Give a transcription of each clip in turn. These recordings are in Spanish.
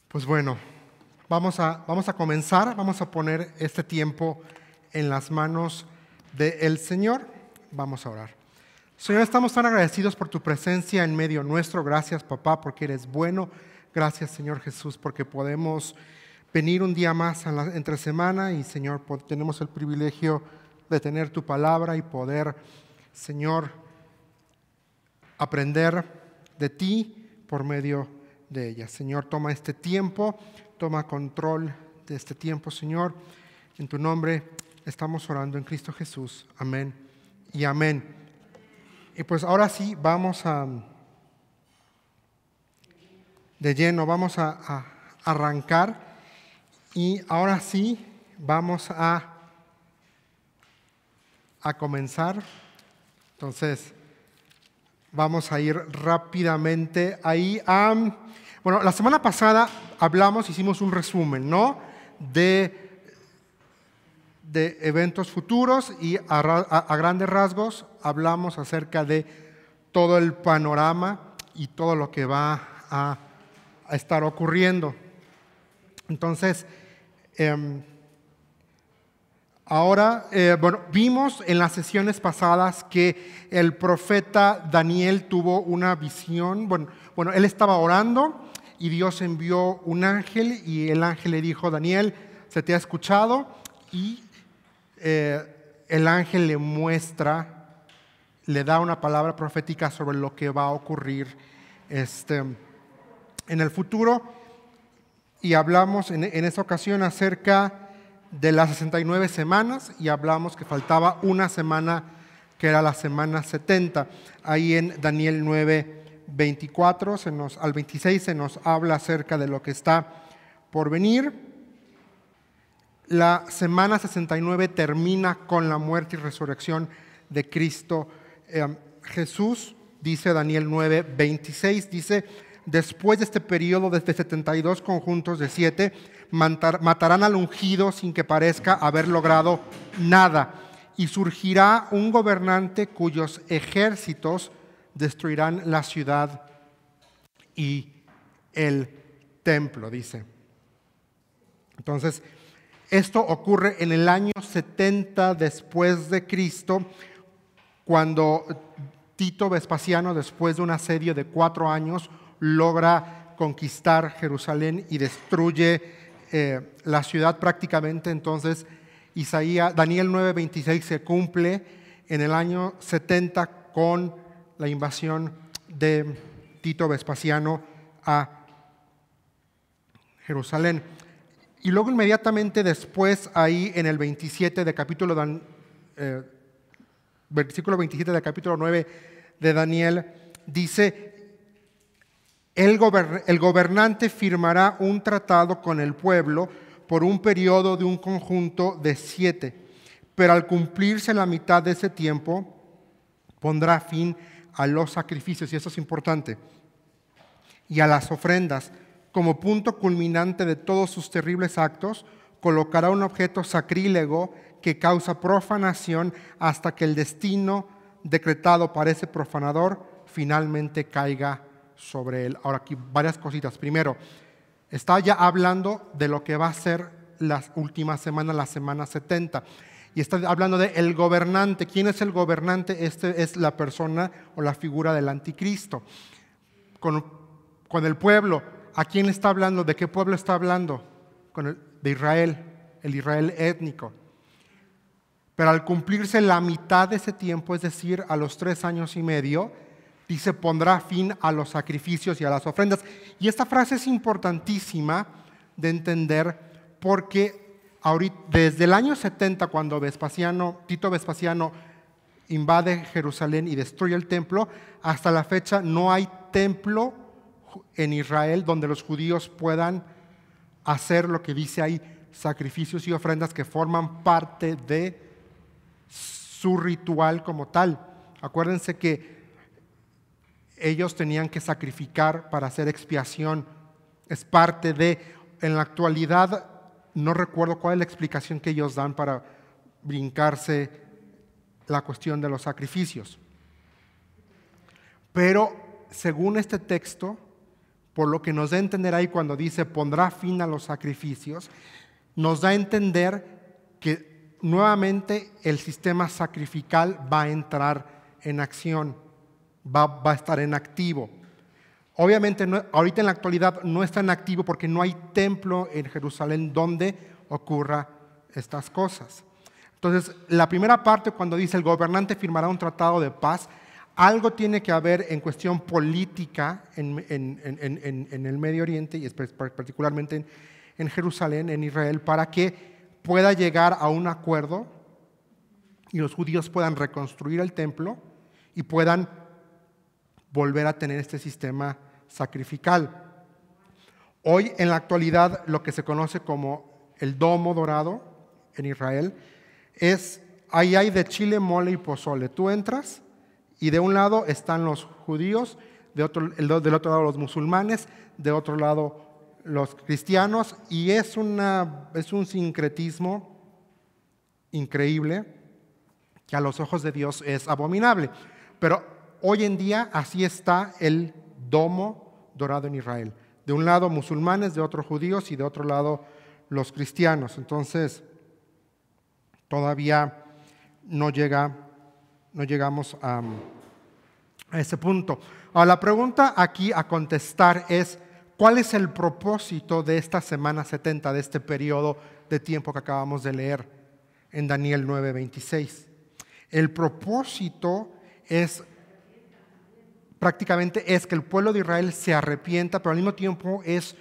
Pues bueno, vamos a comenzar, vamos a poner este tiempo en las manos del Señor. Vamos a orar. Señor, estamos tan agradecidos por tu presencia en medio nuestro. Gracias, papá, porque eres bueno. Gracias, Señor Jesús, porque podemos venir un día más entre semana y, Señor, tenemos el privilegio de tener tu palabra y poder, Señor, aprender de ti por medio de ella. Señor, toma este tiempo, toma control de este tiempo, Señor. En tu nombre estamos orando en Cristo Jesús. Amén y amén. Y pues ahora sí, vamos de lleno, vamos a arrancar. Y ahora sí, vamos a comenzar. Entonces, vamos a ir rápidamente ahí. Bueno, la semana pasada hicimos un resumen, ¿no? De eventos futuros y a grandes rasgos hablamos acerca de todo el panorama y todo lo que va a estar ocurriendo. Entonces, ahora, vimos en las sesiones pasadas que el profeta Daniel tuvo una visión. Bueno, él estaba orando y Dios envió un ángel y el ángel le dijo: Daniel, se te ha escuchado. Y el ángel le da una palabra profética sobre lo que va a ocurrir en el futuro. Y hablamos en esa ocasión acerca de las 69 semanas y hablamos que faltaba una semana, que era la semana 70. Ahí en Daniel 9:24 al 26 se nos habla acerca de lo que está por venir. La semana 69 termina con la muerte y resurrección de Cristo Jesús. Dice Daniel 9:26, dice: después de este periodo de 72 conjuntos de 7, matarán al ungido sin que parezca haber logrado nada, y surgirá un gobernante cuyos ejércitos destruirán la ciudad y el templo, dice. Entonces, esto ocurre en el año 70 después de Cristo, cuando Tito Vespasiano, después de un asedio de 4 años, logra conquistar Jerusalén y destruye la ciudad prácticamente. Entonces, Daniel 9:26 se cumple en el año 70 con la invasión de Tito Vespasiano a Jerusalén. Y luego inmediatamente después, ahí en el 27 de versículo 27 del capítulo 9 de Daniel, dice: el gobernante firmará un tratado con el pueblo por un periodo de un conjunto de 7, pero al cumplirse la mitad de ese tiempo pondrá fin a los sacrificios, y eso es importante, y a las ofrendas. Como punto culminante de todos sus terribles actos, colocará un objeto sacrílego que causa profanación hasta que el destino decretado para ese profanador finalmente caiga sobre él. Ahora, aquí varias cositas. Primero, está ya hablando de lo que va a ser las últimas semanas, la semana 70. Y está hablando de el gobernante. ¿Quién es el gobernante? Este es la persona o la figura del anticristo. Con el pueblo, ¿a quién está hablando? ¿De qué pueblo está hablando? De Israel, el Israel étnico. Pero al cumplirse la mitad de ese tiempo, es decir, a los 3 años y medio, dice: pondrá fin a los sacrificios y a las ofrendas. Y esta frase es importantísima de entender, porque ahorita, desde el año 70, cuando Tito Vespasiano invade Jerusalén y destruye el templo, hasta la fecha no hay templo en Israel donde los judíos puedan hacer lo que dice ahí, sacrificios y ofrendas que forman parte de su ritual como tal. Acuérdense que ellos tenían que sacrificar para hacer expiación. Es parte de, en la actualidad, no recuerdo cuál es la explicación que ellos dan para brincarse la cuestión de los sacrificios. Pero según este texto, por lo que nos da a entender ahí cuando dice pondrá fin a los sacrificios, nos da a entender que nuevamente el sistema sacrificial va a entrar en acción, va a estar en activo. Obviamente ahorita en la actualidad no está en activo porque no hay templo en Jerusalén donde ocurra estas cosas. Entonces, la primera parte cuando dice el gobernante firmará un tratado de paz, algo tiene que haber en cuestión política en el Medio Oriente y particularmente en Jerusalén, en Israel, para que pueda llegar a un acuerdo y los judíos puedan reconstruir el templo y puedan volver a tener este sistema sacrificial. Hoy en la actualidad lo que se conoce como el domo dorado en Israel ahí hay de chile, mole y pozole. Tú entras y de un lado están los judíos, del otro lado los musulmanes, de otro lado los cristianos, y es un sincretismo increíble que a los ojos de Dios es abominable. Pero hoy en día así está el domo dorado en Israel. De un lado musulmanes, de otro judíos y de otro lado los cristianos. Entonces, todavía no llegamos a ese punto. Ahora, la pregunta aquí a contestar es, ¿cuál es el propósito de esta semana 70, de este periodo de tiempo que acabamos de leer en Daniel 9:26? El propósito prácticamente es que el pueblo de Israel se arrepienta, pero al mismo tiempo es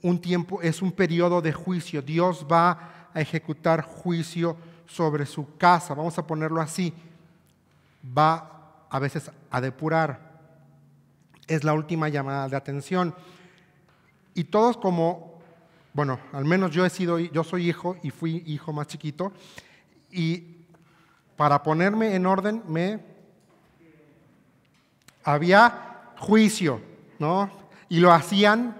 un periodo de juicio. Dios va a ejecutar juicio sobre su casa, vamos a ponerlo así, va a veces a depurar. Es la última llamada de atención. Y todos al menos yo soy hijo y fui hijo más chiquito, y para ponerme en orden había juicio, ¿no? Y lo hacían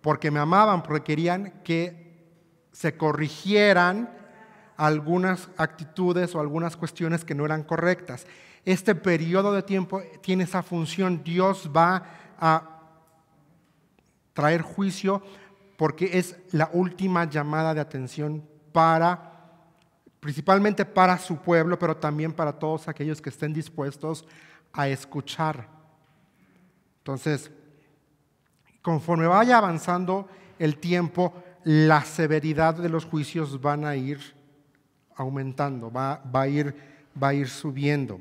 porque me amaban, porque querían que se corrigieran algunas actitudes o algunas cuestiones que no eran correctas. Este periodo de tiempo tiene esa función. Dios va a traer juicio porque es la última llamada de atención principalmente para su pueblo, pero también para todos aquellos que estén dispuestos a escuchar. Entonces, conforme vaya avanzando el tiempo, la severidad de los juicios van a ir aumentando, va a ir subiendo.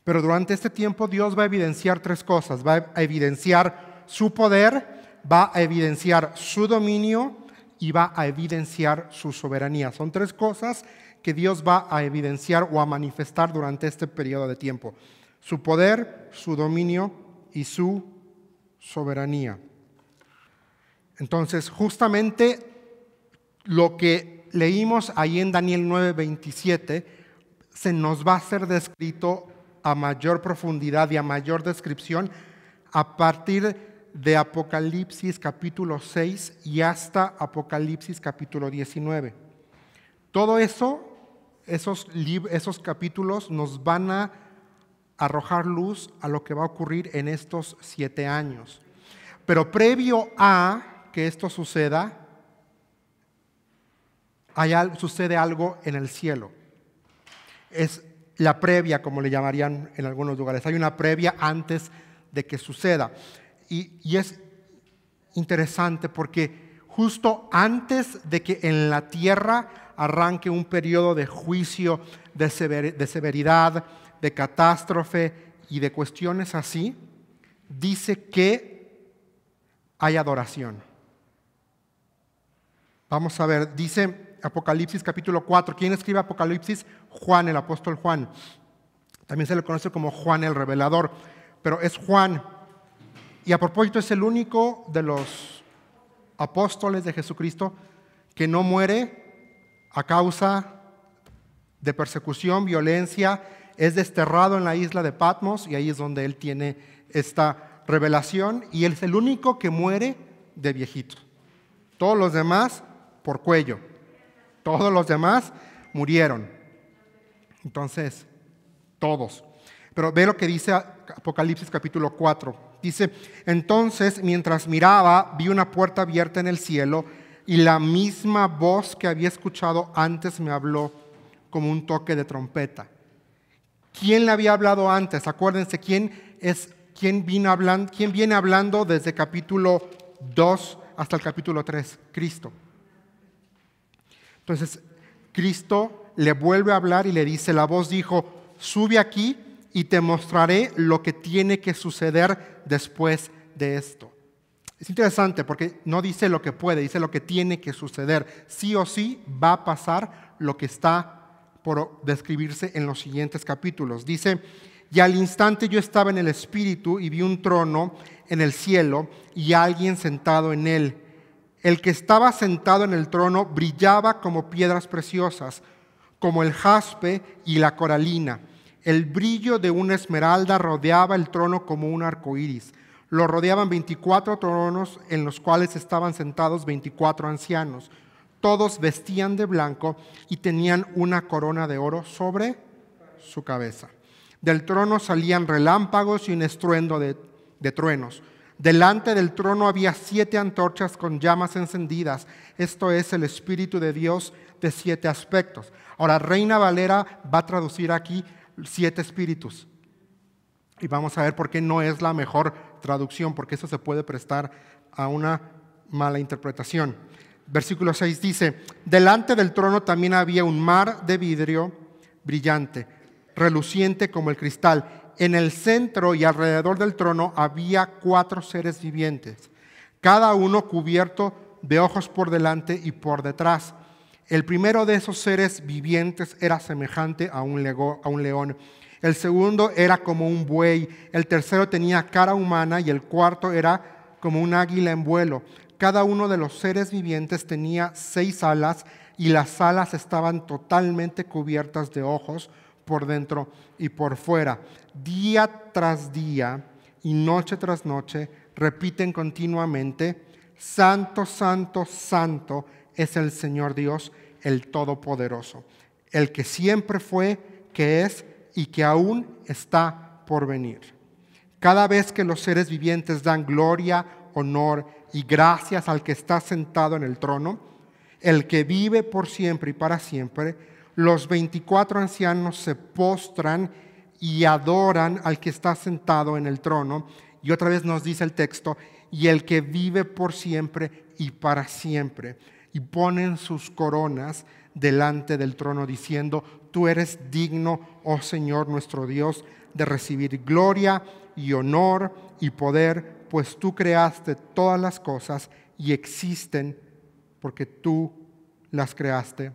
Pero durante este tiempo Dios va a evidenciar tres cosas. Va a evidenciar su poder, va a evidenciar su dominio y va a evidenciar su soberanía. Son tres cosas que Dios va a evidenciar o a manifestar durante este periodo de tiempo: su poder, su dominio y su soberanía. Entonces, justamente lo que leímos ahí en Daniel 9:27 se nos va a ser descrito a mayor profundidad y a mayor descripción a partir de Apocalipsis capítulo 6 y hasta Apocalipsis capítulo 19. Todo eso, esos capítulos nos van a arrojar luz a lo que va a ocurrir en estos 7 años. Pero previo a que esto suceda, sucede algo en el cielo. Es la previa, como le llamarían en algunos lugares. Hay una previa antes de que suceda. Y es interesante porque justo antes de que en la tierra arranque un periodo de juicio, de severidad, de catástrofe y de cuestiones así, dice que hay adoración. Vamos a ver, dice Apocalipsis capítulo 4. ¿Quién escribe Apocalipsis? Juan, el apóstol Juan. También se le conoce como Juan el revelador, pero es Juan. Y a propósito es el único de los apóstoles de Jesucristo que no muere a causa de persecución, violencia. Es desterrado en la isla de Patmos y ahí es donde él tiene esta revelación, y él es el único que muere de viejito. Todos los demás por cuello. Todos los demás murieron. Entonces, todos. Pero ve lo que dice Apocalipsis capítulo 4. Dice, entonces mientras miraba, vi una puerta abierta en el cielo y la misma voz que había escuchado antes me habló como un toque de trompeta. ¿Quién le había hablado antes? Acuérdense, ¿quién viene hablando desde capítulo 2 hasta el capítulo 3? Cristo. Entonces, Cristo le vuelve a hablar y le dice, la voz dijo, sube aquí y te mostraré lo que tiene que suceder después de esto. Es interesante porque no dice lo que puede, dice lo que tiene que suceder. Sí o sí va a pasar lo que está por describirse en los siguientes capítulos. Dice, y al instante yo estaba en el Espíritu y vi un trono en el cielo y alguien sentado en él. El que estaba sentado en el trono brillaba como piedras preciosas, como el jaspe y la coralina. El brillo de una esmeralda rodeaba el trono como un arco iris. Lo rodeaban 24 tronos en los cuales estaban sentados 24 ancianos. Todos vestían de blanco y tenían una corona de oro sobre su cabeza. Del trono salían relámpagos y un estruendo de truenos. Delante del trono había 7 antorchas con llamas encendidas. Esto es el Espíritu de Dios de 7 aspectos. Ahora, Reina Valera va a traducir aquí 7 espíritus. Y vamos a ver por qué no es la mejor traducción, porque eso se puede prestar a una mala interpretación. Versículo 6 dice, delante del trono también había un mar de vidrio brillante, reluciente como el cristal. En el centro y alrededor del trono había 4 seres vivientes, cada uno cubierto de ojos por delante y por detrás. El primero de esos seres vivientes era semejante a un león. El segundo era como un buey. El tercero tenía cara humana y el cuarto era como un águila en vuelo. Cada uno de los seres vivientes tenía 6 alas y las alas estaban totalmente cubiertas de ojos por dentro y por fuera. Día tras día y noche tras noche repiten continuamente, Santo, Santo, Santo es el Señor Dios, el Todopoderoso, el que siempre fue, que es y que aún está por venir. Cada vez que los seres vivientes dan gloria, honor y gracias al que está sentado en el trono, el que vive por siempre y para siempre, los 24 ancianos se postran y adoran al que está sentado en el trono. Y otra vez nos dice el texto, y el que vive por siempre y para siempre. Y ponen sus coronas delante del trono diciendo, tú eres digno, oh Señor nuestro Dios, de recibir gloria y honor y poder, pues tú creaste todas las cosas y existen porque tú las creaste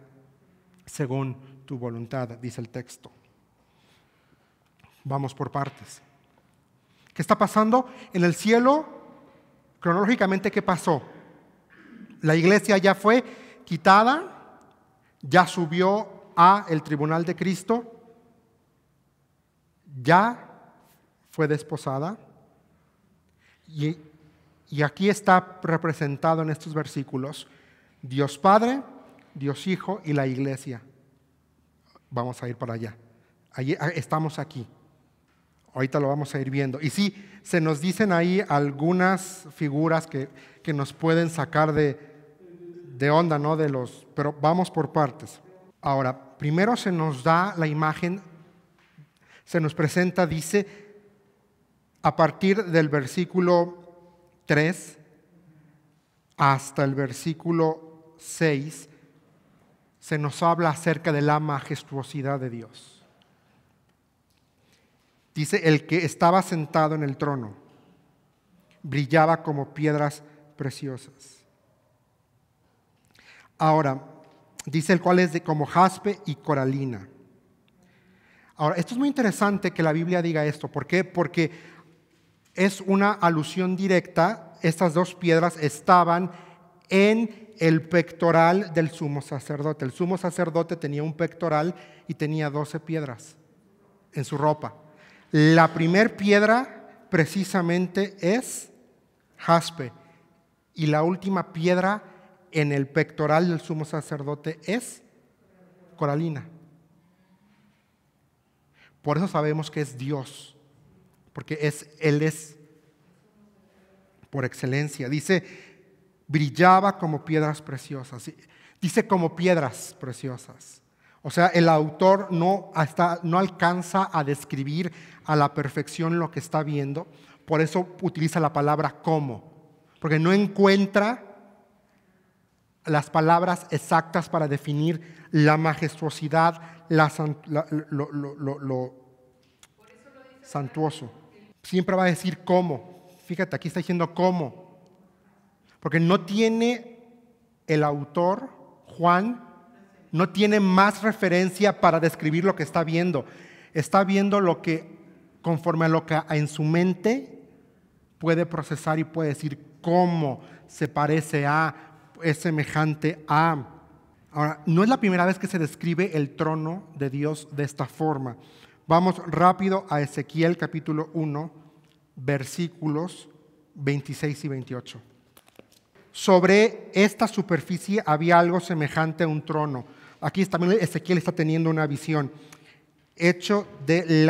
según tu voluntad, dice el texto. Vamos por partes. ¿Qué está pasando? En el cielo, cronológicamente, ¿qué pasó? La iglesia ya fue quitada, ya subió a el tribunal de Cristo, ya fue desposada y aquí está representado en estos versículos Dios Padre, Dios Hijo y la iglesia. Vamos a ir para allá. Estamos aquí. Ahorita lo vamos a ir viendo. Y sí, se nos dicen ahí algunas figuras que nos pueden sacar de onda, ¿no? Pero vamos por partes. Ahora, primero se nos da la imagen, se nos presenta, dice, a partir del versículo 3 hasta el versículo 6, se nos habla acerca de la majestuosidad de Dios. Dice, el que estaba sentado en el trono brillaba como piedras preciosas. Ahora, dice el cual es como jaspe y coralina. Ahora, esto es muy interesante que la Biblia diga esto. ¿Por qué? Porque es una alusión directa. Estas 2 piedras estaban en el pectoral del sumo sacerdote. El sumo sacerdote tenía un pectoral y tenía 12 piedras en su ropa. La primer piedra precisamente es jaspe y la última piedra en el pectoral del sumo sacerdote es coralina. Por eso sabemos que es Dios, porque Él es por excelencia. Dice, brillaba como piedras preciosas. Dice como piedras preciosas. O sea, el autor no alcanza a describir a la perfección lo que está viendo. Por eso utiliza la palabra como. Porque no encuentra las palabras exactas para definir la majestuosidad, lo santuoso. Siempre va a decir cómo. Fíjate, aquí está diciendo cómo. Porque no tiene el autor, Juan, no tiene más referencia para describir lo que está viendo. Está viendo lo que, conforme a lo que en su mente puede procesar y puede decir cómo se parece a, es semejante a. Ahora, no es la primera vez que se describe el trono de Dios de esta forma. Vamos rápido a Ezequiel capítulo 1, versículos 26 y 28. Sobre esta superficie había algo semejante a un trono. Aquí también Ezequiel está teniendo una visión. Hecho de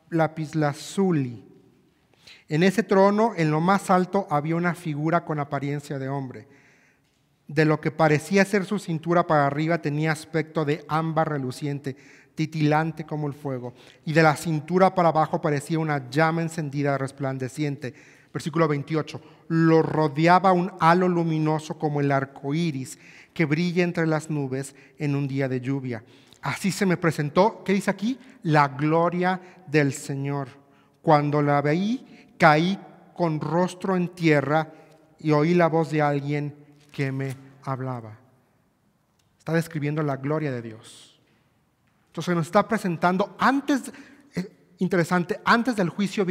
lapislázuli. En ese trono, en lo más alto, había una figura con apariencia de hombre. De lo que parecía ser su cintura para arriba tenía aspecto de ámbar reluciente, titilante como el fuego. Y de la cintura para abajo parecía una llama encendida resplandeciente. Versículo 28. Lo rodeaba un halo luminoso como el arco iris que brilla entre las nubes en un día de lluvia. Así se me presentó, ¿qué dice aquí? La gloria del Señor. Cuando la vi, caí con rostro en tierra y oí la voz de alguien que me hablaba. Está describiendo la gloria de Dios. Entonces nos está presentando interesante, antes del juicio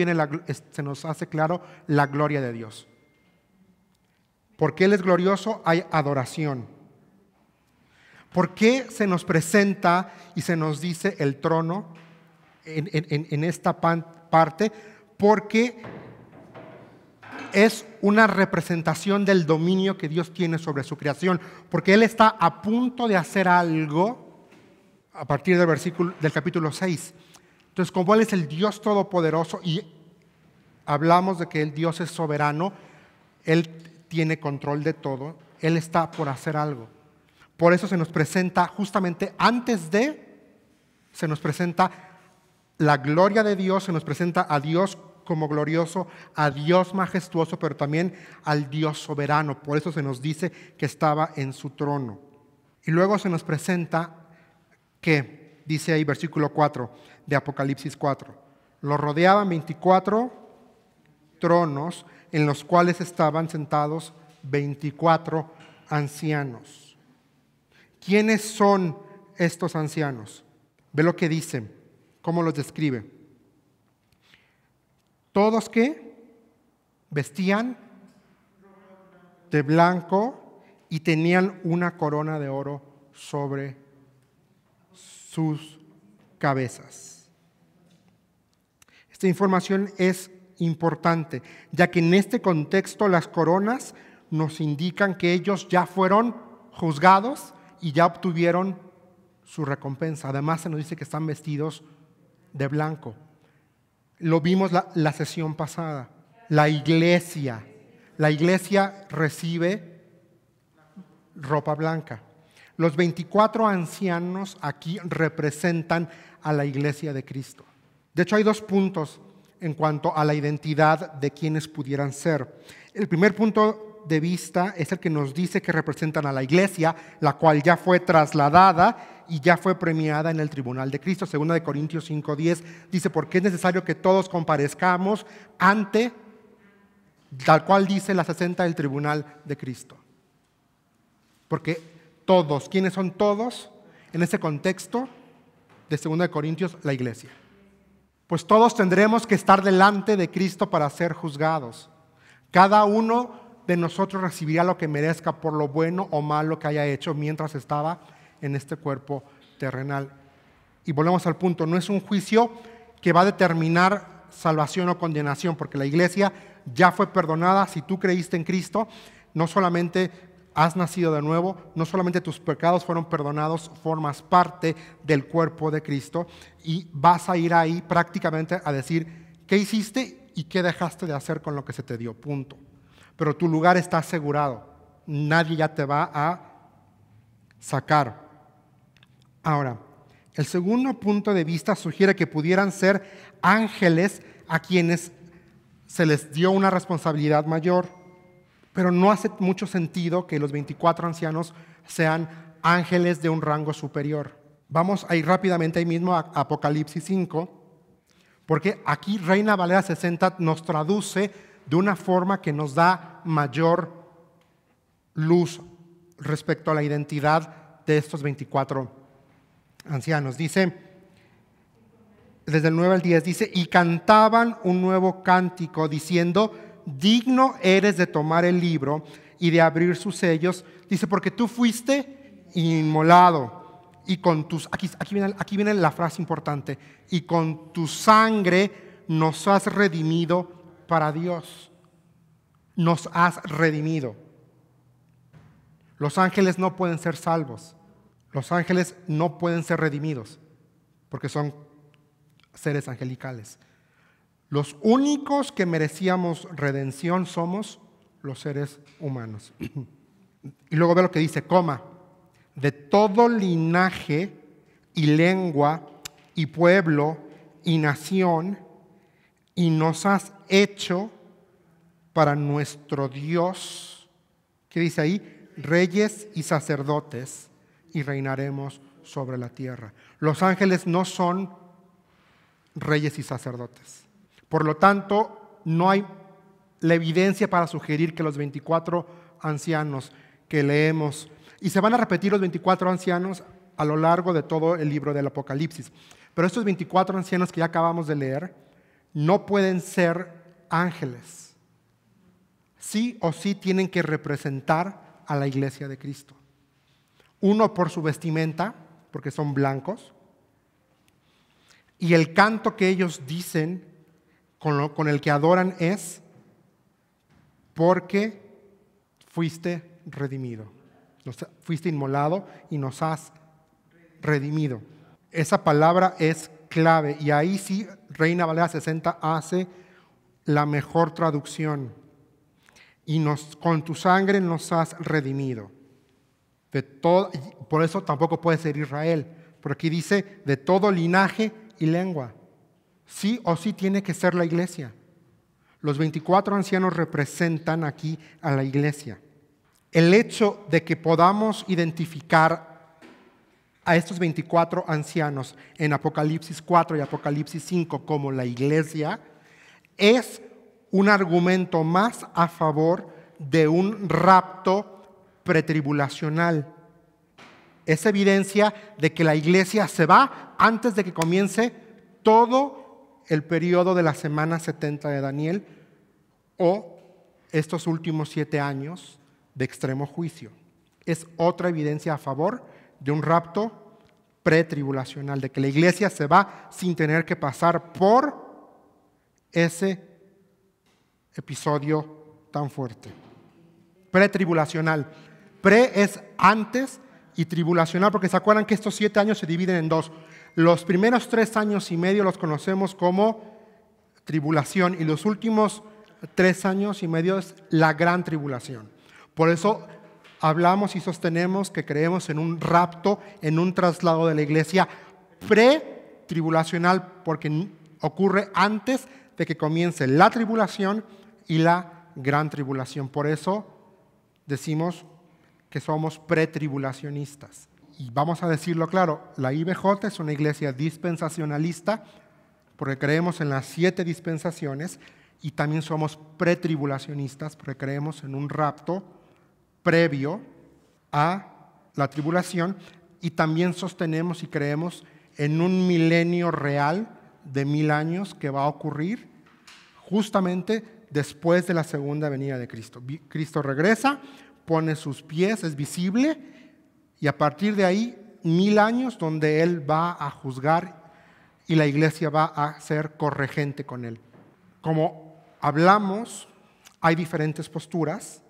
se nos hace claro la gloria de Dios. Porque Él es glorioso, hay adoración. ¿Por qué se nos presenta y se nos dice el trono en esta parte? Porque es una representación del dominio que Dios tiene sobre su creación. Porque Él está a punto de hacer algo a partir del capítulo 6. Entonces, como Él es el Dios todopoderoso y hablamos de que el Dios es soberano, Él tiene control de todo, Él está por hacer algo. Por eso se nos presenta justamente se nos presenta la gloria de Dios, se nos presenta a Dios como glorioso, a Dios majestuoso, pero también al Dios soberano. Por eso se nos dice que estaba en su trono. Y luego se nos presenta que, dice ahí versículo 4 de Apocalipsis 4, lo rodeaban 24 tronos en los cuales estaban sentados 24 ancianos. ¿Quiénes son estos ancianos? Ve lo que dice, cómo los describe. Todos que vestían de blanco y tenían una corona de oro sobre sus cabezas. Esta información es importante, ya que en este contexto las coronas nos indican que ellos ya fueron juzgados y ya obtuvieron su recompensa. Además se nos dice que están vestidos de blanco. Lo vimos la sesión pasada. La iglesia recibe ropa blanca. Los 24 ancianos aquí representan a la iglesia de Cristo. De hecho, hay 2 puntos en cuanto a la identidad de quienes pudieran ser. El primer punto de vista es el que nos dice que representan a la iglesia, la cual ya fue trasladada y ya fue premiada en el tribunal de Cristo. 2 Corintios 5:10 dice, porque es necesario que todos comparezcamos ante, tal cual dice la 60 del tribunal de Cristo. Porque todos, ¿quiénes son todos? En ese contexto de 2 Corintios, la iglesia. Pues todos tendremos que estar delante de Cristo para ser juzgados. Cada uno de nosotros recibirá lo que merezca por lo bueno o malo que haya hecho mientras estaba en este cuerpo terrenal. Y volvemos al punto, no es un juicio que va a determinar salvación o condenación, porque la iglesia ya fue perdonada. Si tú creíste en Cristo, no solamente has nacido de nuevo, no solamente tus pecados fueron perdonados, formas parte del cuerpo de Cristo y vas a ir ahí prácticamente a decir qué hiciste y qué dejaste de hacer con lo que se te dio, punto. pero tu lugar está asegurado. Nadie ya te va a sacar. Ahora, el segundo punto de vista sugiere que pudieran ser ángeles a quienes se les dio una responsabilidad mayor, pero no hace mucho sentido que los 24 ancianos sean ángeles de un rango superior. Vamos a ir rápidamente ahí mismo a Apocalipsis 5, porque aquí Reina Valera 60 nos traduce de una forma que nos da mayor luz respecto a la identidad de estos 24 ancianos. Dice, desde el 9 al 10, dice, y cantaban un nuevo cántico diciendo, digno eres de tomar el libro y de abrir sus sellos. Dice, porque tú fuiste inmolado y con tus, aquí viene la frase importante, y con tu sangre nos has redimido para Dios. Nos has redimido. Los ángeles no pueden ser salvos. Los ángeles no pueden ser redimidos porque son seres angelicales. Los únicos que merecíamos redención somos los seres humanos. Y luego ve lo que dice, de todo linaje y lengua y pueblo y nación, y nos has hecho para nuestro Dios, ¿qué dice ahí? Reyes y sacerdotes, y reinaremos sobre la tierra. Los ángeles no son reyes y sacerdotes. Por lo tanto, no hay la evidencia para sugerir que los 24 ancianos que leemos, y se van a repetir los 24 ancianos a lo largo de todo el libro del Apocalipsis, pero estos 24 ancianos que ya acabamos de leer no pueden ser ángeles. Sí o sí tienen que representar a la iglesia de Cristo. Uno por su vestimenta, porque son blancos, y el canto que ellos dicen con el que adoran es porque fuiste redimido, fuiste inmolado y nos has redimido. Esa palabra es clave y ahí sí Reina Valera 60 hace la mejor traducción. Y con tu sangre nos has redimido. Por eso tampoco puede ser Israel, porque aquí dice de todo linaje y lengua. Sí o sí tiene que ser la iglesia. Los 24 ancianos representan aquí a la iglesia. El hecho de que podamos identificar a estos 24 ancianos en Apocalipsis 4 y Apocalipsis 5 como la iglesia es un argumento más a favor de un rapto pretribulacional. Es evidencia de que la iglesia se va antes de que comience todo el periodo de la semana 70 de Daniel o estos últimos 7 años de extremo juicio. Es otra evidencia a favor de un rapto pretribulacional, de que la iglesia se va sin tener que pasar por ese episodio tan fuerte. Pretribulacional. Pre es antes y tribulacional, porque se acuerdan que estos 7 años se dividen en dos. Los primeros 3 años y medio los conocemos como tribulación y los últimos 3 años y medio es la gran tribulación. Por eso hablamos y sostenemos que creemos en un rapto, en un traslado de la iglesia pre-tribulacional, porque ocurre antes de que comience la tribulación y la gran tribulación. Por eso decimos que somos pretribulacionistas. Y vamos a decirlo claro, la IBJ es una iglesia dispensacionalista porque creemos en las 7 dispensaciones y también somos pretribulacionistas porque creemos en un rapto previo a la tribulación y también sostenemos y creemos en un milenio real de 1000 años que va a ocurrir justamente después de la segunda venida de Cristo. Cristo regresa, pone sus pies, es visible, y a partir de ahí 1000 años donde Él va a juzgar y la iglesia va a ser corregente con Él. Como hablamos, hay diferentes posturas.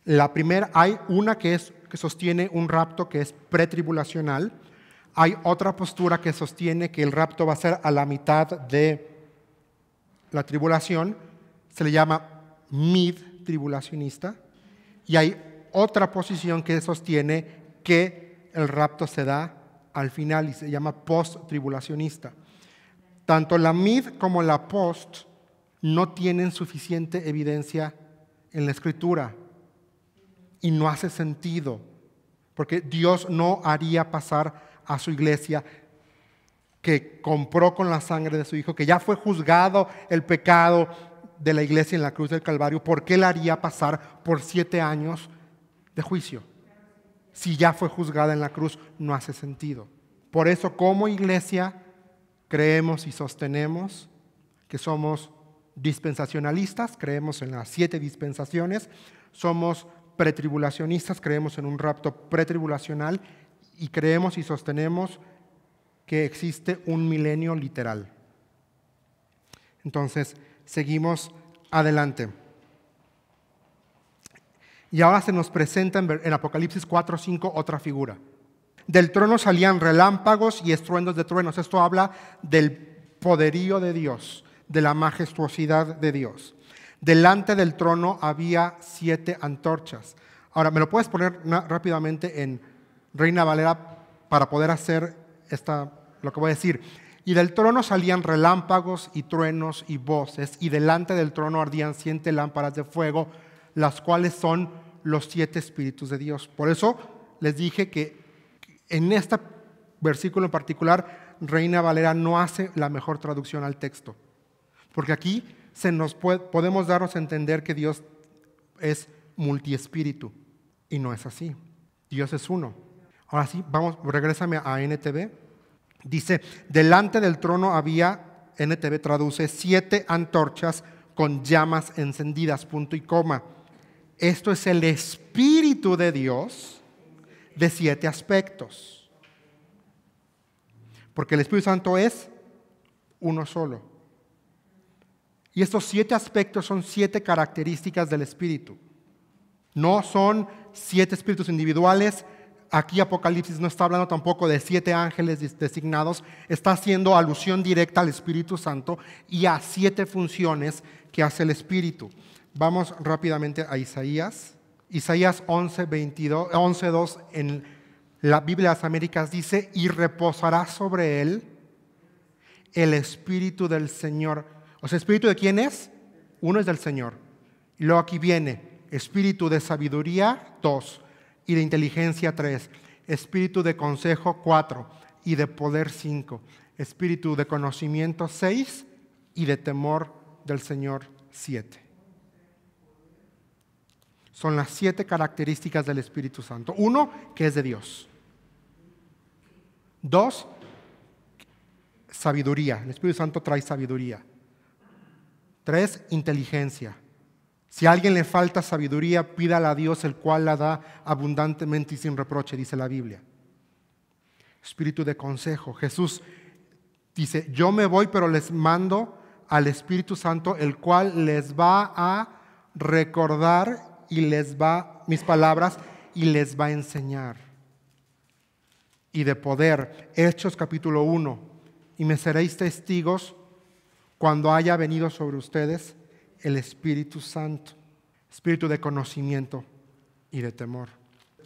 La primera, hay una que sostiene un rapto que es pretribulacional. Hay otra postura que sostiene que el rapto va a ser a la mitad de la tribulación. Se le llama mid-tribulacionista, y hay otra posición que sostiene que el rapto se da al final y se llama post-tribulacionista. Tanto la mid como la post no tienen suficiente evidencia en la Escritura y no hace sentido, porque Dios no haría pasar a su iglesia que compró con la sangre de su Hijo, que ya fue juzgado el pecado de la iglesia en la cruz del Calvario. ¿Por qué la haría pasar por 7 años de juicio? Si ya fue juzgada en la cruz, no hace sentido. Por eso, como iglesia, creemos y sostenemos que somos dispensacionalistas, creemos en las 7 dispensaciones, somos pretribulacionistas, creemos en un rapto pretribulacional y creemos y sostenemos que existe un milenio literal. Entonces, seguimos adelante. Y ahora se nos presenta en Apocalipsis 4:5 otra figura. Del trono salían relámpagos y estruendos de truenos. Esto habla del poderío de Dios, de la majestuosidad de Dios. Delante del trono había 7 antorchas. Ahora, ¿me lo puedes poner rápidamente en Reina Valera para poder hacer lo que voy a decir? Y del trono salían relámpagos y truenos y voces, y delante del trono ardían 7 lámparas de fuego, las cuales son los 7 espíritus de Dios. Por eso les dije que en este versículo en particular, Reina Valera no hace la mejor traducción al texto, porque aquí podemos darnos a entender que Dios es multiespíritu, y no es así. Dios es uno. Ahora sí, regrésame a NTV. Dice, delante del trono había, NTV traduce, 7 antorchas con llamas encendidas, punto y coma. Esto es el Espíritu de Dios de 7 aspectos. Porque el Espíritu Santo es uno solo. Y estos 7 aspectos son 7 características del Espíritu. No son 7 espíritus individuales. Aquí Apocalipsis no está hablando tampoco de 7 ángeles designados. Está haciendo alusión directa al Espíritu Santo y a 7 funciones que hace el Espíritu. Vamos rápidamente a Isaías. Isaías 11:2 en la Biblia de las Américas dice, y reposará sobre él el Espíritu del Señor. O sea, ¿Espíritu de quién es? Uno es del Señor. Y luego aquí viene Espíritu de sabiduría, 2. Y de inteligencia, 3. Espíritu de consejo, 4. Y de poder, 5. Espíritu de conocimiento, 6. Y de temor del Señor, 7. Son las 7 características del Espíritu Santo. 1, que es de Dios. 2, sabiduría. El Espíritu Santo trae sabiduría. 3, inteligencia. Si a alguien le falta sabiduría, pídala a Dios, el cual la da abundantemente y sin reproche, dice la Biblia. Espíritu de consejo. Jesús dice, yo me voy, pero les mando al Espíritu Santo, el cual les va a recordar mis palabras y les va a enseñar. Y de poder, Hechos capítulo 1, y me seréis testigos cuando haya venido sobre ustedes el Espíritu Santo, espíritu de conocimiento y de temor.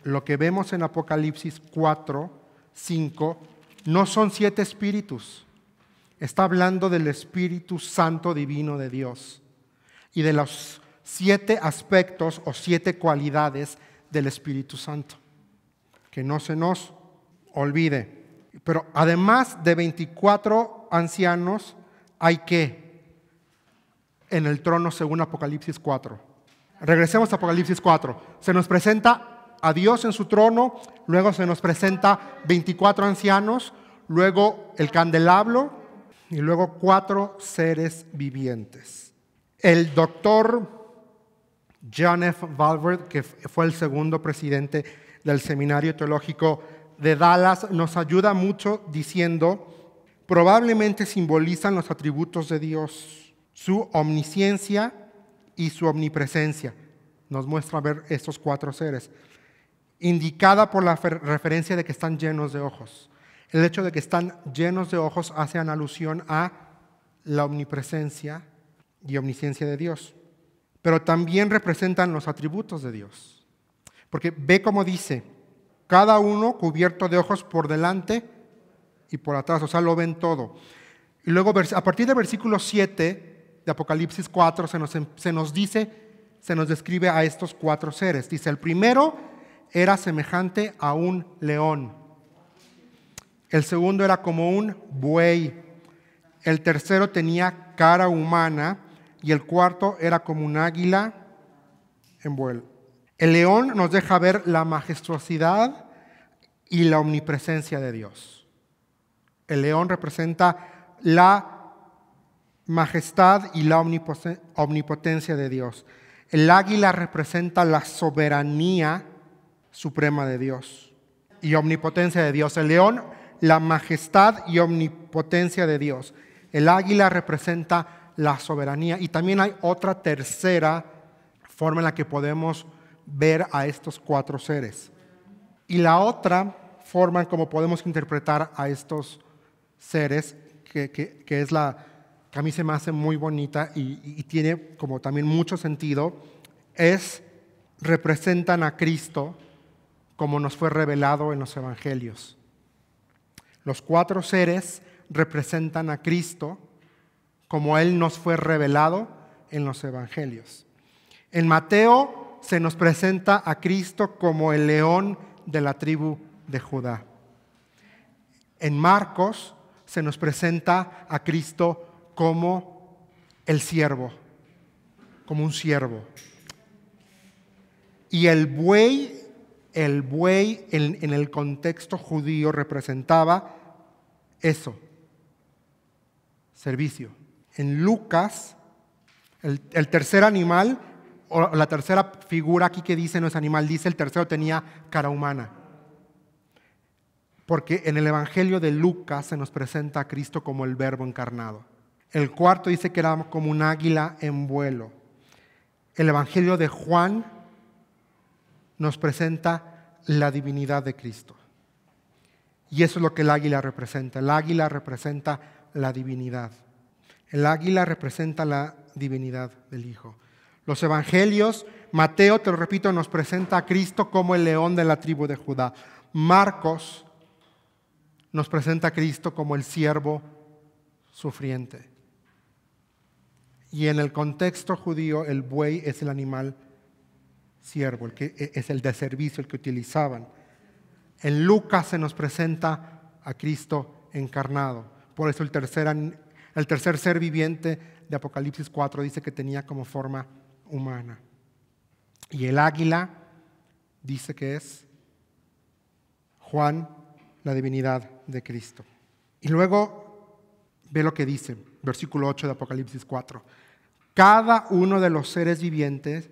Lo que vemos en Apocalipsis 4:5 no son 7 espíritus. Está hablando del Espíritu Santo divino de Dios y de los 7 aspectos o 7 cualidades del Espíritu Santo. Que no se nos olvide. Pero además de 24 ancianos, hay que en el trono según Apocalipsis 4. Regresemos a Apocalipsis 4. Se nos presenta a Dios en su trono, luego se nos presenta 24 ancianos, luego el candelabro y luego 4 seres vivientes. El doctor John F. Valverde, que fue el segundo presidente del Seminario Teológico de Dallas, nos ayuda mucho diciendo, probablemente simbolizan los atributos de Dios, su omnisciencia y su omnipresencia. Nos muestra ver estos 4 seres, indicada por la referencia de que están llenos de ojos. El hecho de que están llenos de ojos hace alusión a la omnipresencia y omnisciencia de Dios. pero también representan los atributos de Dios. Porque ve cómo dice, cada uno cubierto de ojos por delante y por atrás, o sea, lo ven todo. Y luego a partir del versículo 7 de Apocalipsis 4 se nos describe a estos 4 seres. Dice, el primero era semejante a un león. El segundo era como un buey. El tercero tenía cara humana y el cuarto era como un águila en vuelo. El león nos deja ver la majestuosidad y la omnipresencia de Dios. El león representa la majestad y la omnipotencia de Dios. El águila representa la soberanía suprema de Dios y omnipotencia de Dios. El león, la majestad y omnipotencia de Dios. El águila representa la soberanía. Y también hay otra tercera forma en la que podemos ver a estos 4 seres. Y la otra forma en cómo podemos interpretar a estos seres, que es la que a mí se me hace muy bonita y tiene como también mucho sentido, representan a Cristo como nos fue revelado en los evangelios. Los 4 seres representan a Cristo como Él nos fue revelado en los evangelios. En Mateo se nos presenta a Cristo como el león de la tribu de Judá. En Marcos se nos presenta a Cristo como el siervo, como un siervo. Y el buey en el contexto judío representaba eso, servicio. En Lucas, el tercer animal, o la tercera figura aquí que dice no es animal, dice el tercero tenía cara humana. Porque en el Evangelio de Lucas se nos presenta a Cristo como el Verbo encarnado. El cuarto dice que era como un águila en vuelo. El Evangelio de Juan nos presenta la divinidad de Cristo. Y eso es lo que el águila representa. El águila representa la divinidad. El águila representa la divinidad del Hijo. Los evangelios, Mateo, te lo repito, nos presenta a Cristo como el león de la tribu de Judá. Marcos nos presenta a Cristo como el siervo sufriente. Y en el contexto judío, el buey es el animal siervo, el que es el de servicio, el que utilizaban. En Lucas se nos presenta a Cristo encarnado. Por eso el tercer ser viviente de Apocalipsis 4 dice que tenía como forma humana. Y el águila dice que es Juan, la divinidad de Cristo. Y luego ve lo que dice, versículo 8 de Apocalipsis 4. Cada uno de los seres vivientes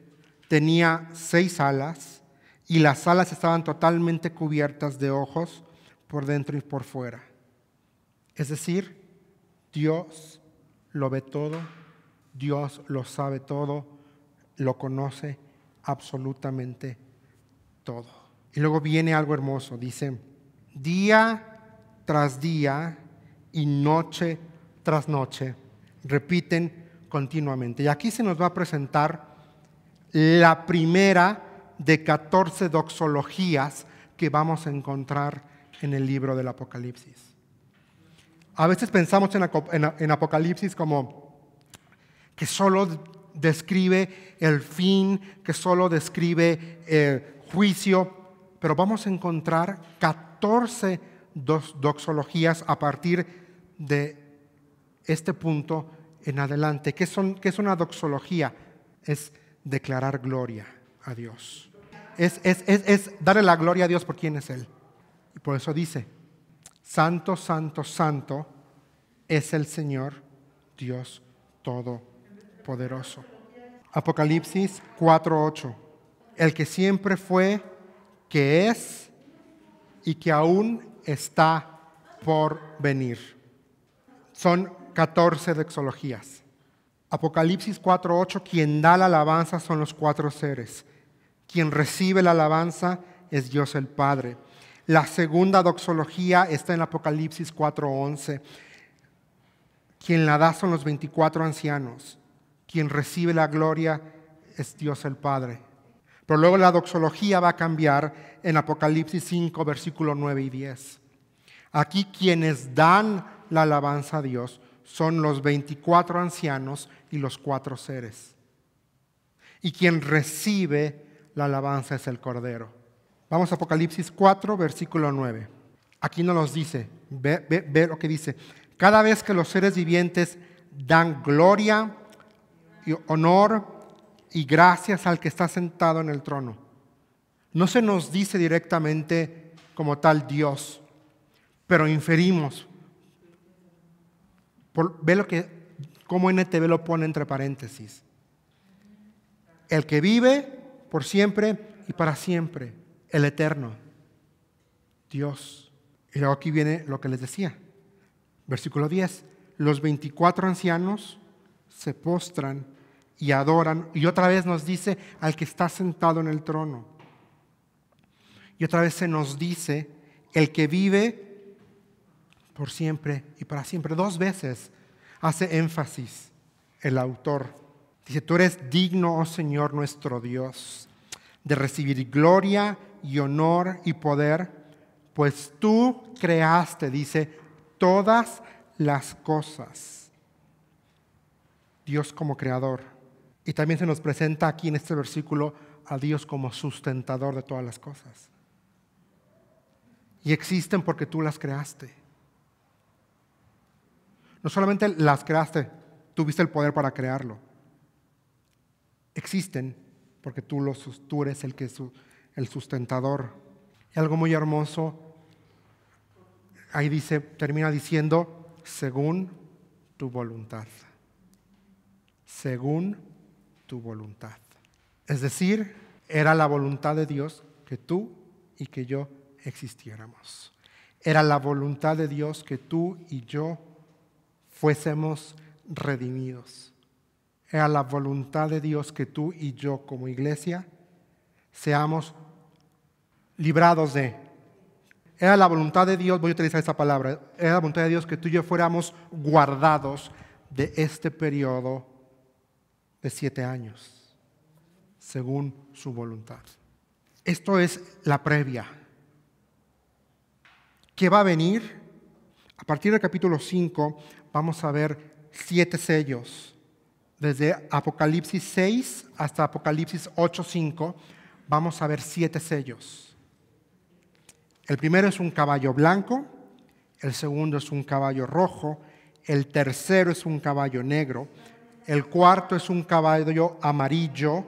tenía 6 alas, y las alas estaban totalmente cubiertas de ojos por dentro y por fuera. Es decir, Dios lo ve todo, Dios lo sabe todo, lo conoce absolutamente todo. Y luego viene algo hermoso, dice, día tras día y noche tras noche, repiten continuamente. Y aquí se nos va a presentar la primera de 14 doxologías que vamos a encontrar en el libro del Apocalipsis. A veces pensamos en Apocalipsis como que solo describe el fin, que solo describe juicio, pero vamos a encontrar 14 doxologías a partir de este punto en adelante. ¿Qué es una doxología? Es declarar gloria a Dios. Es darle la gloria a Dios por quién es Él. Y por eso dice, santo, santo, santo es el Señor Dios Todopoderoso. Apocalipsis 4:8. El que siempre fue, que es y que aún está por venir. Son 14 doxologías. Apocalipsis 4:8, quien da la alabanza son los 4 seres. Quien recibe la alabanza es Dios el Padre. La segunda doxología está en Apocalipsis 4:11. Quien la da son los 24 ancianos. Quien recibe la gloria es Dios el Padre. Pero luego la doxología va a cambiar en Apocalipsis 5, versículos 9 y 10. Aquí quienes dan la alabanza a Dios son los 24 ancianos y los 4 seres. Y quien recibe la alabanza es el Cordero. Vamos a Apocalipsis 4, versículo 9. Aquí nos dice, ve lo que dice. Cada vez que los seres vivientes dan gloria y honor y gracias al que está sentado en el trono. No se nos dice directamente como tal Dios, pero inferimos. Ve cómo NTV lo pone entre paréntesis. El que vive por siempre y para siempre, el eterno, Dios. Y luego aquí viene lo que les decía. Versículo 10. Los 24 ancianos se postran y adoran. Y otra vez nos dice al que está sentado en el trono. Y otra vez se nos dice el que vive por siempre y para siempre. 2 veces hace énfasis el autor. Dice, tú eres digno, oh Señor nuestro Dios, de recibir gloria y honor y poder, pues tú creaste, dice, todas las cosas. Dios como creador. Y también se nos presenta aquí en este versículo a Dios como sustentador de todas las cosas. Y existen porque tú las creaste. No solamente las creaste, tuviste el poder para crearlo. Existen porque tú eres el sustentador. Y algo muy hermoso, ahí dice, termina diciendo, según tu voluntad. Según tu voluntad. Es decir, era la voluntad de Dios que tú y que yo existiéramos. Era la voluntad de Dios que tú y yo fuésemos redimidos. Era la voluntad de Dios que tú y yo como iglesia seamos librados de. Era la voluntad de Dios, voy a utilizar esa palabra, era la voluntad de Dios que tú y yo fuéramos guardados de este periodo de 7 años, según su voluntad. Esto es la previa. ¿Qué va a venir? A partir del capítulo 5 vamos a ver 7 sellos. Desde Apocalipsis 6 hasta Apocalipsis 8:5 vamos a ver 7 sellos. El primero es un caballo blanco, el segundo es un caballo rojo, el tercero es un caballo negro, el cuarto es un caballo amarillo,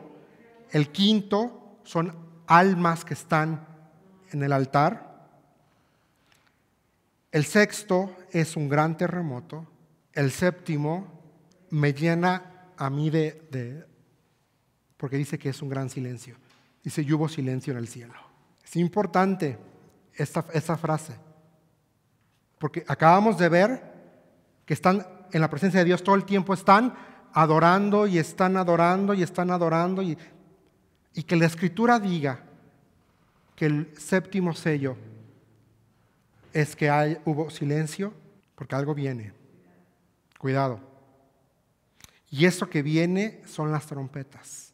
el quinto son almas que están en el altar, el sexto es un gran terremoto, el séptimo me llena a mí porque dice que es un gran silencio. Dice, y hubo silencio en el cielo. Es importante esta frase, porque acabamos de ver que están en la presencia de Dios todo el tiempo, están adorando y están adorando y están adorando, y que la Escritura diga que el séptimo sello es que hubo silencio, porque algo viene. Cuidado. Y eso que viene son las trompetas.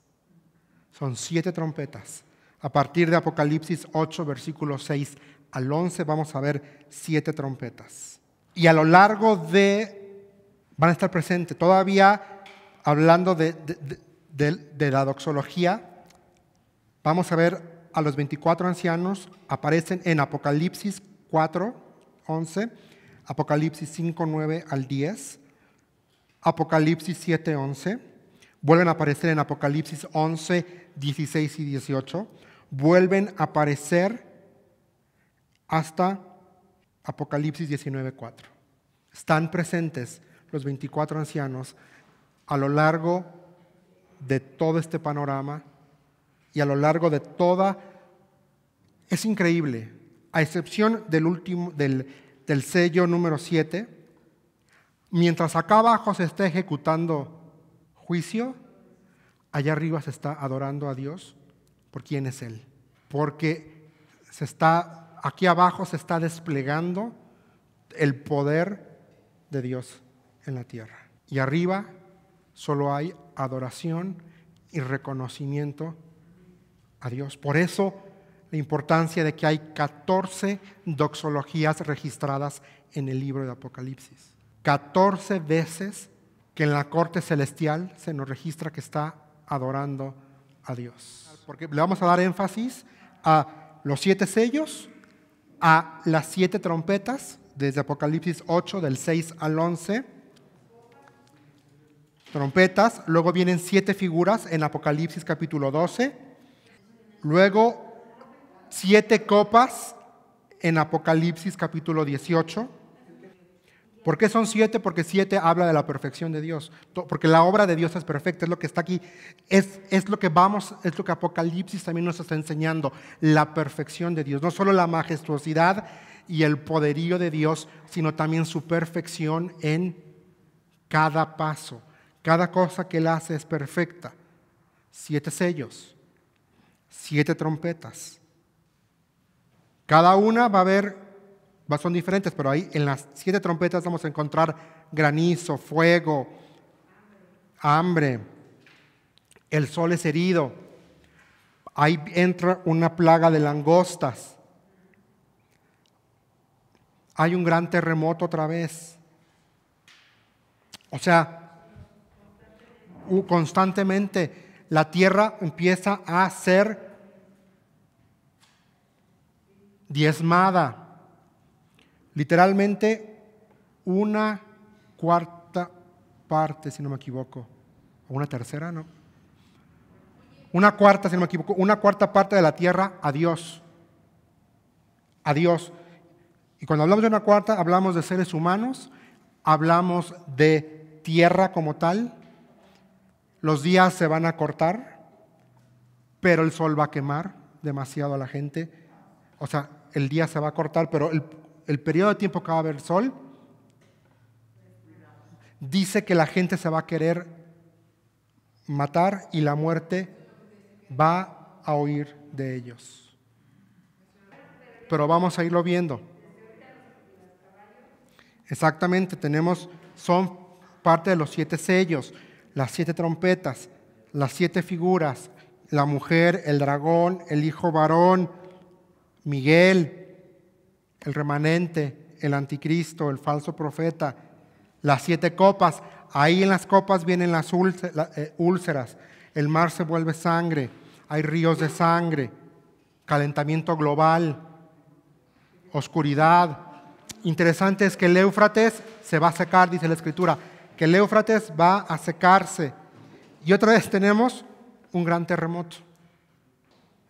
Son 7 trompetas. A partir de Apocalipsis 8, versículos 6 al 11, vamos a ver 7 trompetas. Y a lo largo van a estar presentes, todavía hablando de la doxología, vamos a ver a los 24 ancianos, aparecen en Apocalipsis 4, 11, Apocalipsis 5, 9 al 10, Apocalipsis 7, 11, vuelven a aparecer en Apocalipsis 11, 16 y 18, vuelven a aparecer hasta Apocalipsis 19, 4. Están presentes los 24 ancianos a lo largo de todo este panorama y a lo largo de toda. Es increíble, a excepción del sello número 7. Mientras acá abajo se está ejecutando juicio, allá arriba se está adorando a Dios por quién es Él. Porque aquí abajo se está desplegando el poder de Dios en la tierra. Y arriba solo hay adoración y reconocimiento a Dios. Por eso la importancia de que hay 14 doxologías registradas en el libro de Apocalipsis. 14 veces que en la corte celestial se nos registra que está adorando a Dios. Porque le vamos a dar énfasis a los 7 sellos, a las 7 trompetas, desde Apocalipsis 8, del 6 al 11. Trompetas, luego vienen 7 figuras en Apocalipsis capítulo 12. Luego 7 copas en Apocalipsis capítulo 18. ¿Por qué son 7? Porque 7 habla de la perfección de Dios. Porque la obra de Dios es perfecta, es lo que está aquí. Es lo que Apocalipsis también nos está enseñando, la perfección de Dios. No solo la majestuosidad y el poderío de Dios, sino también su perfección en cada paso. Cada cosa que Él hace es perfecta. 7 sellos, 7 trompetas. Cada una son diferentes, pero ahí en las 7 trompetas vamos a encontrar granizo, fuego, hambre. El sol es herido. Ahí entra una plaga de langostas. Hay un gran terremoto otra vez. O sea, constantemente la tierra empieza a ser diezmada. Literalmente una cuarta parte, si no me equivoco, o una tercera, ¿no? Una cuarta, si no me equivoco, una cuarta parte de la tierra a Dios. A Dios. Y cuando hablamos de una cuarta, hablamos de seres humanos, hablamos de tierra como tal. Los días se van a cortar, pero el sol va a quemar demasiado a la gente. O sea, el día se va a cortar, pero el periodo de tiempo que va a haber sol, dice que la gente se va a querer matar y la muerte va a huir de ellos. Pero vamos a irlo viendo. Exactamente, son parte de los 7 sellos, las 7 trompetas, las 7 figuras, la mujer, el dragón, el hijo varón, Miguel, el remanente, el anticristo, el falso profeta, las 7 copas. Ahí en las copas vienen las úlceras, el mar se vuelve sangre, hay ríos de sangre, calentamiento global, oscuridad. Interesante es que el Éufrates se va a secar, dice la Escritura, que el Éufrates va a secarse. Y otra vez tenemos un gran terremoto.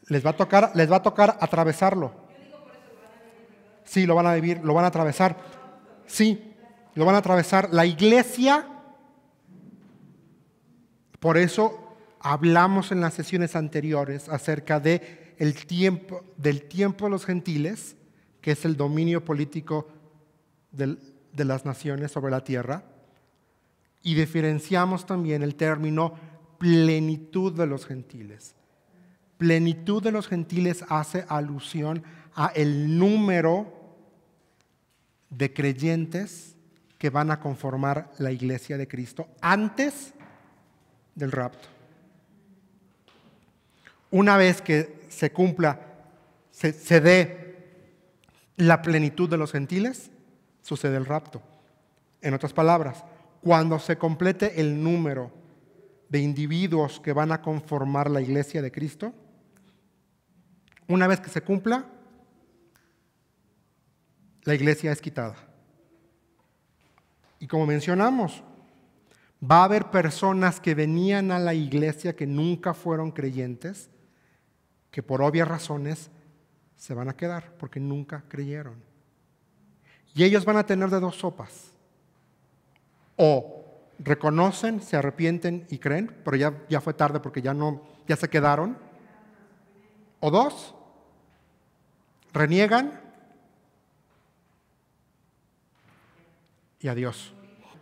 Les va a tocar atravesarlo. Sí, lo van a vivir, lo van a atravesar. Sí, lo van a atravesar. La iglesia, por eso hablamos en las sesiones anteriores acerca del tiempo de los gentiles, que es el dominio político de las naciones sobre la tierra, y diferenciamos también el término plenitud de los gentiles. Plenitud de los gentiles hace alusión a el número de creyentes que van a conformar la iglesia de Cristo antes del rapto. Una vez que se cumpla, se dé la plenitud de los gentiles, sucede el rapto. En otras palabras, cuando se complete el número de individuos que van a conformar la iglesia de Cristo, una vez que se cumpla, la iglesia es quitada. Y como mencionamos, va a haber personas que venían a la iglesia que nunca fueron creyentes, que por obvias razones se van a quedar porque nunca creyeron. Y ellos van a tener de 2 sopas. O reconocen, se arrepienten y creen, pero ya fue tarde porque ya se quedaron. O 2, reniegan y adiós.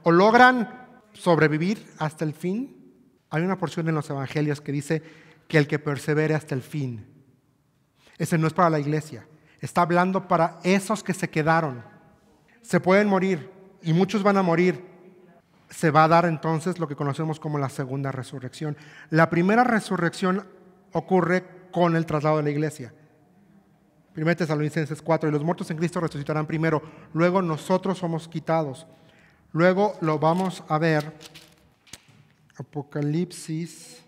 O logran sobrevivir hasta el fin. Hay una porción en los evangelios que dice que el que persevere hasta el fin. Ese no es para la iglesia. Está hablando para esos que se quedaron. Se pueden morir y muchos van a morir. se va a dar entonces lo que conocemos como la segunda resurrección. La primera resurrección ocurre con el traslado de la iglesia. 1 Tesalonicenses 4, y los muertos en Cristo resucitarán primero, luego nosotros somos quitados. Luego lo vamos a ver, Apocalipsis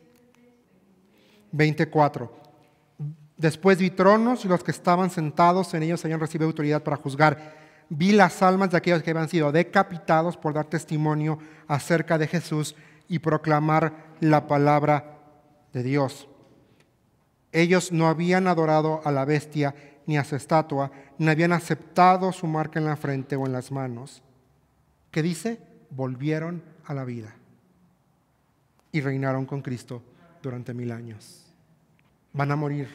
24. Después vi tronos y los que estaban sentados en ellos habían recibido autoridad para juzgar. Vi las almas de aquellos que habían sido decapitados por dar testimonio acerca de Jesús y proclamar la palabra de Dios. Ellos no habían adorado a la bestia ni a su estatua, ni habían aceptado su marca en la frente o en las manos. ¿Qué dice? Volvieron a la vida y reinaron con Cristo durante 1000 años. Van a morir,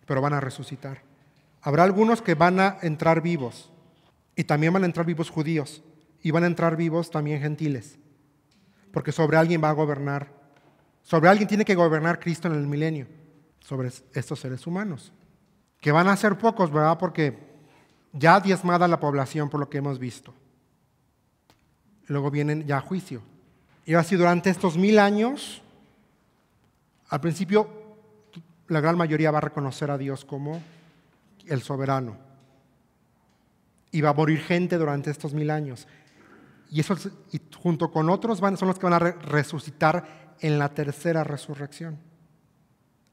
pero van a resucitar. Habrá algunos que van a entrar vivos, y también van a entrar vivos judíos, y van a entrar vivos también gentiles, porque sobre alguien va a gobernar, sobre alguien tiene que gobernar Cristo en el milenio, sobre estos seres humanos, que van a ser pocos, ¿verdad? Porque ya diezmada la población por lo que hemos visto. Luego vienen ya a juicio. Y así durante estos 1000 años, al principio la gran mayoría va a reconocer a Dios como el soberano. Y va a morir gente durante estos 1000 años. Y junto con otros son los que van a resucitar en la tercera resurrección.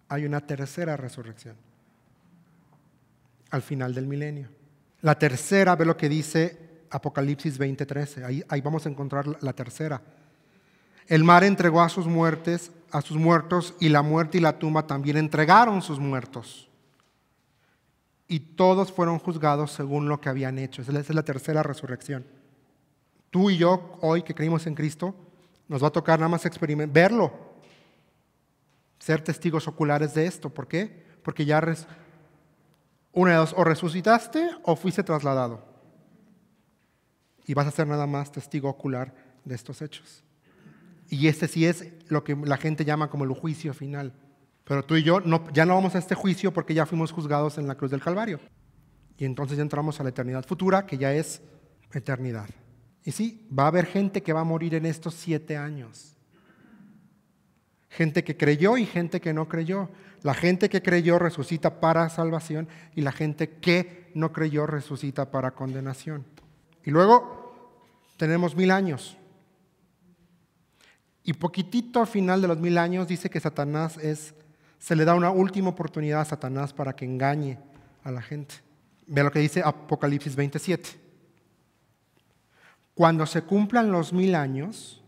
Hay una tercera resurrección al final del milenio. La tercera, ve lo que dice Apocalipsis 20:13. Ahí vamos a encontrar la tercera. El mar entregó a sus muertos, y la muerte y la tumba también entregaron sus muertos. Y todos fueron juzgados según lo que habían hecho. Esa es la tercera resurrección. Tú y yo, hoy que creímos en Cristo, nos va a tocar nada más verlo, ser testigos oculares de esto. ¿Por qué? Porque ya una de dos, o resucitaste o fuiste trasladado. Y vas a ser nada más testigo ocular de estos hechos. Y este sí es lo que la gente llama como el juicio final. Pero tú y yo ya no vamos a este juicio porque ya fuimos juzgados en la cruz del Calvario. Y entonces ya entramos a la eternidad futura, que ya es eternidad. Y sí, va a haber gente que va a morir en estos 7 años. Gente que creyó y gente que no creyó. La gente que creyó resucita para salvación y la gente que no creyó resucita para condenación. Y luego tenemos 1000 años. Y poquitito al final de los 1000 años dice que Satanás se le da una última oportunidad a Satanás para que engañe a la gente. Ve lo que dice Apocalipsis 27. Cuando se cumplan los 1000 años,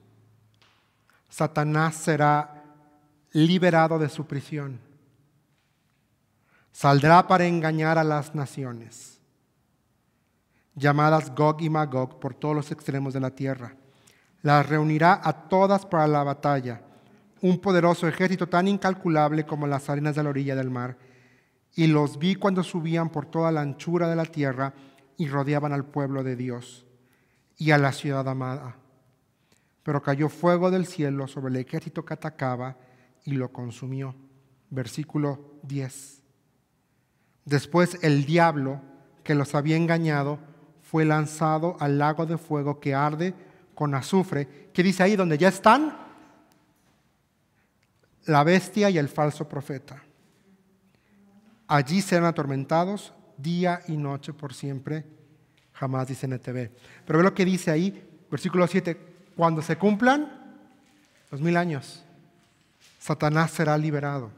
Satanás será liberado de su prisión. Saldrá para engañar a las naciones, llamadas Gog y Magog, por todos los extremos de la tierra. Las reunirá a todas para la batalla, un poderoso ejército tan incalculable como las arenas de la orilla del mar. Y los vi cuando subían por toda la anchura de la tierra y rodeaban al pueblo de Dios y a la ciudad amada. Pero cayó fuego del cielo sobre el ejército que atacaba y lo consumió. Versículo 10. Después el diablo que los había engañado fue lanzado al lago de fuego que arde con azufre. ¿Qué dice ahí? Donde ya están la bestia y el falso profeta. Allí serán atormentados día y noche por siempre, jamás, dice NTV. Pero ve lo que dice ahí, versículo 7, cuando se cumplan los 1000 años, Satanás será liberado.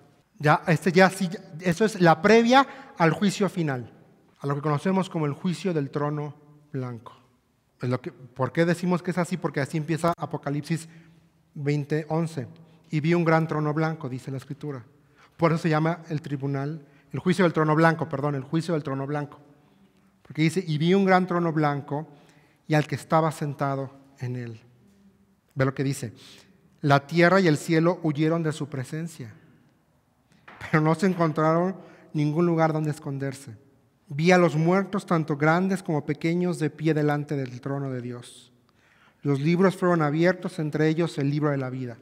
Eso es la previa al juicio final, a lo que conocemos como el juicio del trono blanco. ¿Por qué decimos que es así? Porque así empieza Apocalipsis 20:11. Y vi un gran trono blanco, dice la Escritura. Por eso se llama el juicio del trono blanco, el juicio del trono blanco. Porque dice, y vi un gran trono blanco y al que estaba sentado en él. Ve lo que dice. La tierra y el cielo huyeron de su presencia, pero no se encontraron ningún lugar donde esconderse. Vi a los muertos, tanto grandes como pequeños, de pie delante del trono de Dios. Los libros fueron abiertos, entre ellos el libro de la vida.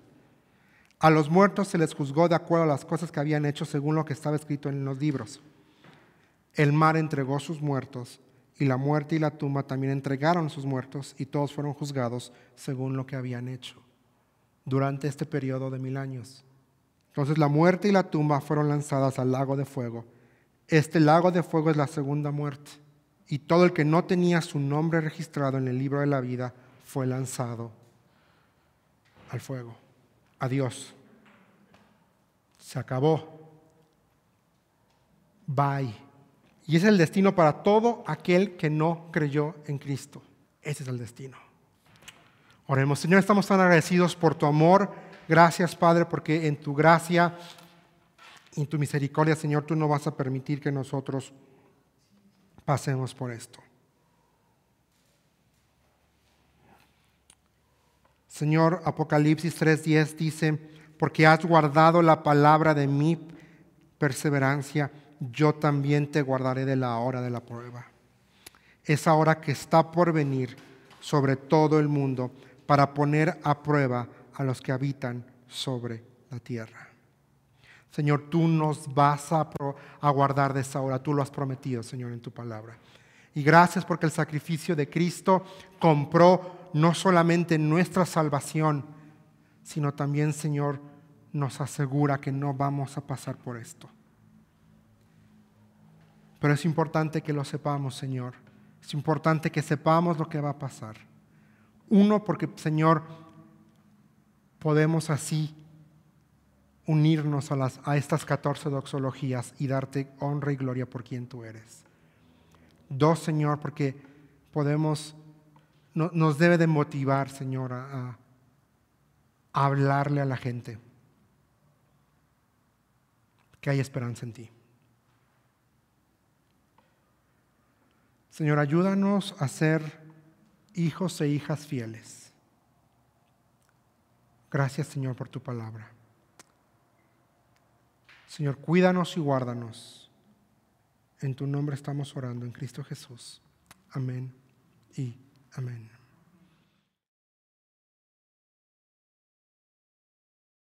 A los muertos se les juzgó de acuerdo a las cosas que habían hecho según lo que estaba escrito en los libros. El mar entregó sus muertos y la muerte y la tumba también entregaron sus muertos, y todos fueron juzgados según lo que habían hecho durante este periodo de 1000 años. Entonces la muerte y la tumba fueron lanzadas al lago de fuego. Este lago de fuego es la segunda muerte, y todo el que no tenía su nombre registrado en el libro de la vida fue lanzado al fuego. Adiós. Se acabó. Bye. Y ese es el destino para todo aquel que no creyó en Cristo. Ese es el destino. Oremos. Señor, estamos tan agradecidos por tu amor. Gracias, Padre, porque en tu gracia y en tu misericordia, Señor, tú no vas a permitir que nosotros pasemos por esto. Señor, Apocalipsis 3:10 dice: porque has guardado la palabra de mi perseverancia, yo también te guardaré de la hora de la prueba. Esa hora que está por venir sobre todo el mundo para poner a prueba a los que habitan sobre la tierra. Señor, tú nos vas a guardar de esa hora. Tú lo has prometido, Señor, en tu palabra. Y gracias porque el sacrificio de Cristo compró no solamente nuestra salvación, sino también, Señor, nos asegura que no vamos a pasar por esto. Pero es importante que lo sepamos, Señor. Es importante que sepamos lo que va a pasar. Uno, porque, Señor, podemos así unirnos a estas 14 doxologías y darte honra y gloria por quien tú eres. Dos, Señor, porque nos debe de motivar, Señor, a hablarle a la gente que hay esperanza en ti. Señor, ayúdanos a ser hijos e hijas fieles. Gracias, Señor, por tu palabra. Señor, cuídanos y guárdanos. En tu nombre estamos orando, en Cristo Jesús. Amén y amén.